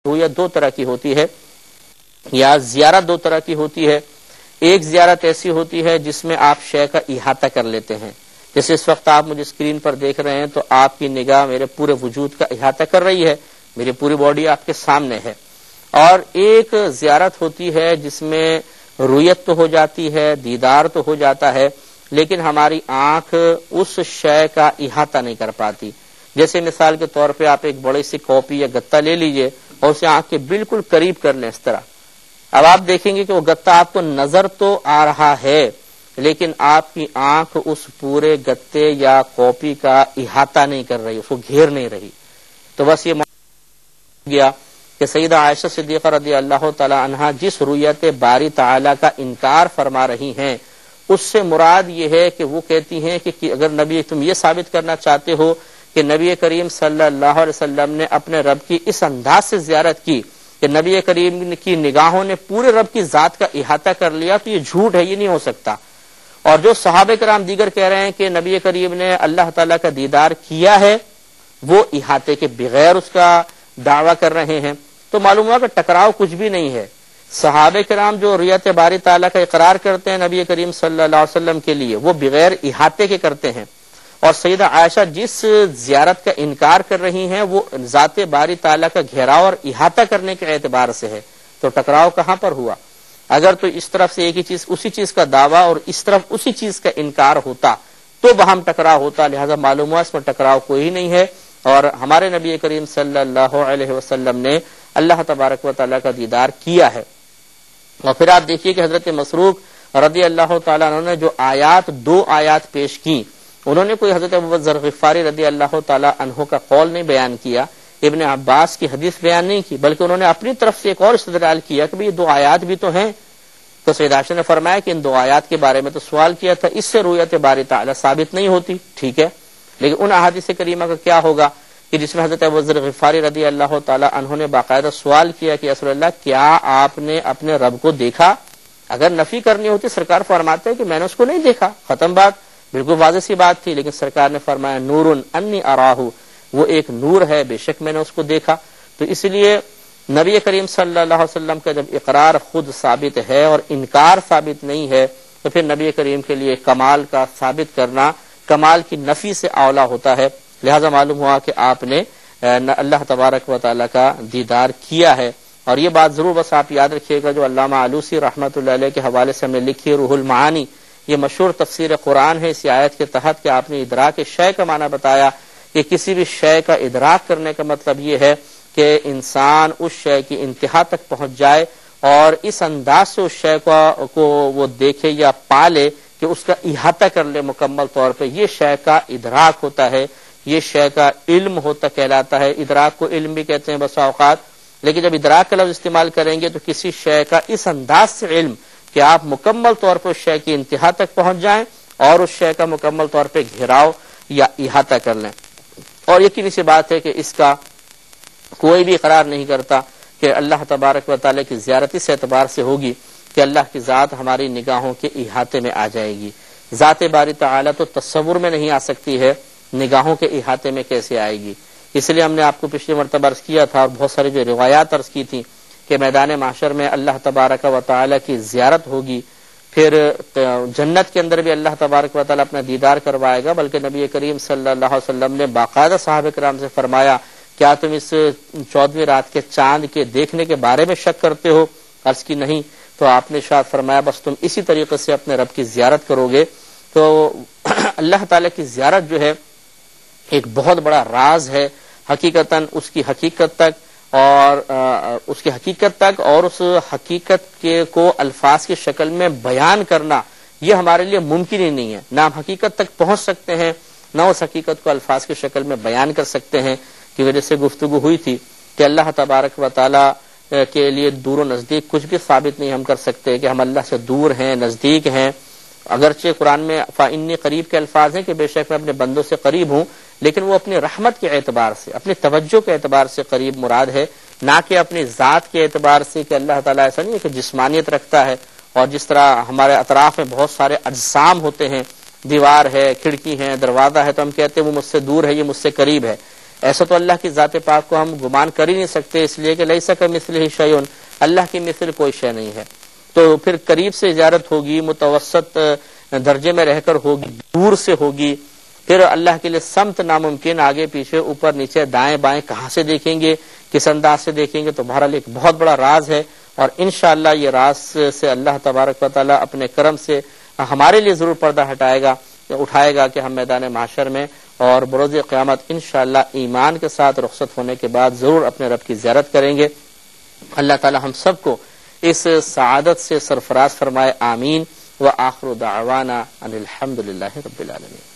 رویت دو طرح کی ہوتی ہے یا زیارت دو طرح کی ہوتی ہے. ایک زیارت ایسی ہوتی ہے جس میں آپ شے کا احاطہ کر لیتے ہیں، جیسے اس وقت آپ مجھے اسکرین پر دیکھ رہے ہیں تو آپ کی نگاہ میرے پورے وجود کا احاطہ کر رہی ہے، میری پوری باڈی آپ کے سامنے ہے. اور ایک زیارت ہوتی ہے جس میں رویت تو ہو جاتی ہے، دیدار تو ہو جاتا ہے، لیکن ہماری آنکھ اس شے کا احاطہ نہیں کر پاتی. جیسے مثال کے طور پہ آپ ایک بڑی سی کاپی یا گتا لے لیجئے اور اسے آنکھ کے بالکل قریب کر لیں اس طرح. اب آپ دیکھیں گے کہ وہ گتا آپ کو نظر تو آ رہا ہے، لیکن آپ کی آنکھ اس پورے گتے یا کاپی کا احاطہ نہیں کر رہی، اس کو گھیر نہیں رہی. تو بس یہ گیا کہ سیدہ عائشہ صدیقہ رضی اللہ تعالی عنہا جس رویت باری تعالی کا انکار فرما رہی ہیں، اس سے مراد یہ ہے کہ وہ کہتی ہیں کہ اگر نبی تم یہ ثابت کرنا چاہتے ہو کہ نبی کریم صلی اللہ علیہ وسلم نے اپنے رب کی اس انداز سے زیارت کی کہ نبی کریم کی نگاہوں نے پورے رب کی ذات کا احاطہ کر لیا، تو یہ جھوٹ ہے، یہ نہیں ہو سکتا. اور جو صحابہ کرام دیگر کہہ رہے ہیں کہ نبی کریم نے اللہ تعالیٰ کا دیدار کیا ہے، وہ احاطے کے بغیر اس کا دعویٰ کر رہے ہیں. تو معلوم ہوا کہ ٹکراؤ کچھ بھی نہیں ہے. صحابہ کرام جو رویت باری تعالیٰ کا اقرار کرتے ہیں نبی کریم صلی اللہ علیہ وسلم کے لیے، وہ بغیر احاطے کے کرتے ہیں. اور سیدہ عائشہ جس زیارت کا انکار کر رہی ہیں وہ ذات باری تعالیٰ کا گھیراؤ اور احاطہ کرنے کے اعتبار سے ہے. تو ٹکراؤ کہاں پر ہوا؟ اگر تو اس طرف سے ایک ہی چیز اسی چیز کا دعویٰ اور اس طرف اسی چیز کا انکار ہوتا تو باہم ٹکراؤ ہوتا. لہذا معلوم ہوا اس میں ٹکراؤ کوئی نہیں ہے. اور ہمارے نبی کریم صلی اللہ علیہ وسلم نے اللہ تبارک و تعالیٰ کا دیدار کیا ہے. اور پھر آپ دیکھیے کہ حضرت مسروق رضی اللہ تعالیٰ عنہ نے جو دو آیات پیش کی، انہوں نے کوئی حضرت ابوذر غفاری رضی اللہ تعالیٰ عنہ کا قول نہیں بیان کیا، ابن عباس کی حدیث بیان نہیں کی، بلکہ انہوں نے اپنی طرف سے ایک اور استدلال کیا کہ یہ دو آیات بھی تو ہیں. تو سید عائشہ نے فرمایا کہ ان دو آیات کے بارے میں تو سوال کیا تھا، اس سے رویت باری تعالیٰ ثابت نہیں ہوتی. ٹھیک ہے، لیکن ان احادیث کریمہ کا کیا ہوگا کہ جس میں حضرت ابوذر غفاری رضی اللہ تعالیٰ عنہ نے باقاعدہ سوال کیا کہ رسول اللہ کیا آپ نے اپنے رب کو دیکھا؟ اگر نفی کرنی ہوتی سرکار فرماتے ہیں کہ میں نے اس کو نہیں دیکھا، ختم بات، بالکل واضح سی بات تھی. لیکن سرکار نے فرمایا نور انی اراہ، وہ ایک نور ہے، بے شک میں نے اس کو دیکھا. تو اس لیے نبی کریم صلی اللہ علیہ وسلم کا جب اقرار خود ثابت ہے اور انکار ثابت نہیں ہے تو پھر نبی کریم کے لیے کمال کا ثابت کرنا کمال کی نفی سے اولا ہوتا ہے. لہذا معلوم ہوا کہ آپ نے اللہ تبارک و تعالیٰ کا دیدار کیا ہے. اور یہ بات ضرور بس آپ یاد رکھیے گا جو علامہ آلوسی رحمۃ اللہ علیہ کے حوالے سے ہم نے لکھی روح المعانی، یہ مشہور تفسیر قرآن ہے. اس آیت کے تحت کہ آپ نے ادراک شے کا معنی بتایا کہ کسی بھی شے کا ادراک کرنے کا مطلب یہ ہے کہ انسان اس شے کی انتہا تک پہنچ جائے اور اس انداز سے اس شے کو وہ دیکھے یا پالے کہ اس کا احاطہ کر لے مکمل طور پہ. یہ شے کا ادراک ہوتا ہے، یہ شے کا علم ہوتا کہلاتا ہے. ادراک کو علم بھی کہتے ہیں بسا اوقات، لیکن جب ادراک کا لفظ استعمال کریں گے تو کسی شے کا اس انداز سے علم کہ آپ مکمل طور پر اس شے کی انتہا تک پہنچ جائیں اور اس شے کا مکمل طور پہ گھیراؤ یا احاطہ کر لیں. اور یقینی سی بات ہے کہ اس کا کوئی بھی اقرار نہیں کرتا کہ اللہ تبارک و تعالیٰ کی زیارت اس اعتبار سے ہوگی کہ اللہ کی ذات ہماری نگاہوں کے احاطے میں آ جائے گی. ذات باری تعالیٰ تو تصور میں نہیں آ سکتی ہے، نگاہوں کے احاطے میں کیسے آئے گی؟ اس لیے ہم نے آپ کو پچھلی مرتبہ عرض کیا تھا اور بہت ساری جو روایات عرض کی تھی کہ میدان محشر میں اللہ تبارک و تعالیٰ کی زیارت ہوگی، پھر جنت کے اندر بھی اللہ تبارک و تعالیٰ اپنا دیدار کروائے گا. بلکہ نبی کریم صلی اللہ علیہ وسلم نے باقاعدہ صحابہ کرام سے فرمایا کیا تم اس 14ویں رات کے چاند کے دیکھنے کے بارے میں شک کرتے ہو؟ عرض کی نہیں. تو آپ نے شاید فرمایا بس تم اسی طریقے سے اپنے رب کی زیارت کرو گے. تو اللہ تعالیٰ کی زیارت جو ہے ایک بہت بڑا راز ہے. حقیقتاً اس کی حقیقت تک اور اس حقیقت کو الفاظ کی شکل میں بیان کرنا یہ ہمارے لیے ممکن ہی نہیں ہے. نہ ہم حقیقت تک پہنچ سکتے ہیں، نہ اس حقیقت کو الفاظ کی شکل میں بیان کر سکتے ہیں. کی وجہ سے گفتگو ہوئی تھی کہ اللہ تبارک و تعالیٰ کے لیے دور و نزدیک کچھ بھی ثابت نہیں ہم کر سکتے کہ ہم اللہ سے دور ہیں، نزدیک ہیں. اگرچہ قرآن میں فإنی قریب کے الفاظ ہیں کہ بے شک میں اپنے بندوں سے قریب ہوں، لیکن وہ اپنی رحمت کے اعتبار سے، اپنی توجہ کے اعتبار سے قریب مراد ہے، نہ کہ اپنی ذات کے اعتبار سے کہ اللہ تعالیٰ ایسا نہیں ہے کہ جسمانیت رکھتا ہے. اور جس طرح ہمارے اطراف میں بہت سارے اجسام ہوتے ہیں، دیوار ہے، کھڑکی ہے، دروازہ ہے، تو ہم کہتے ہیں وہ مجھ سے دور ہے، یہ مجھ سے قریب ہے. ایسا تو اللہ کی ذات پاک کو ہم گمان کر ہی نہیں سکتے، اس لیے کہ لیس کمثلہ شیء، اللہ کی مثل کوئی شے نہیں ہے۔ تو پھر قریب سے زیارت ہوگی، متوسط درجے میں رہ کر ہوگی، دور سے ہوگی، پھر اللہ کے لیے سمت ناممکن، آگے پیچھے اوپر نیچے دائیں بائیں کہاں سے دیکھیں گے، کس انداز سے دیکھیں گے، تو بہرحال ایک بہت بڑا راز ہے، اور انشاءاللہ یہ راز سے اللہ تبارک و تعالی اپنے کرم سے ہمارے لیے ضرور پردہ اٹھائے گا کہ ہم میدان معاشر میں اور بروز قیامت انشاءاللہ ایمان کے ساتھ رخصت ہونے کے بعد ضرور اپنے رب کی زیارت کریں گے۔ اللہ تعالی ہم سب کو اس سعادت سے سرفراز فرمائے، آمین۔ وآخر دعوانا ان الحمد للہ رب العالمین۔